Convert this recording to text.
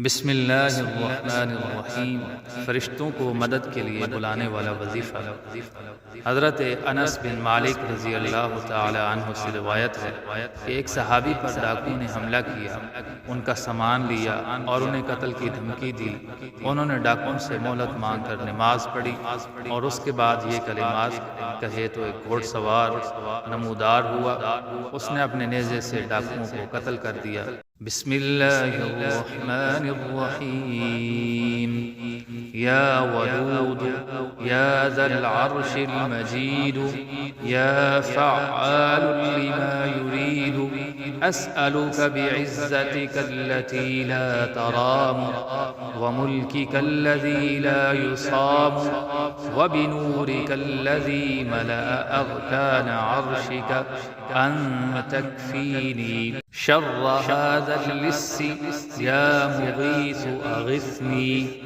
بسم اللہ الرحمن الرحیم۔ فرشتوں کو مدد کے لیے بلانے والا وظیفہ۔ حضرت انس بن مالک رضی اللہ تعالی عنہ سے روایت ہے کہ ایک صحابی پر ڈاکو نے حملہ کیا، ان کا سامان لیا اور انہیں قتل کی دھمکی دی۔ انہوں نے ڈاکوؤں سے مہلت مانگ کر نماز پڑھی اور اس کے بعد یہ کلمات کہے تو ایک گھوڑ سوار نمودار ہوا، اس نے اپنے نیزے سے ڈاکوؤں کو قتل کر دیا۔ بسم اللہ الرحمن الرحیم۔ یا ودود یا ذا العرش المجید یا فعال لما يريد أسألك بعزتك التي لا ترام وملكك الذي لا يصام وبنورك الذي ملأ أركان عرشك أن تكفيني شر هذا اللص يا مغيث أغثني۔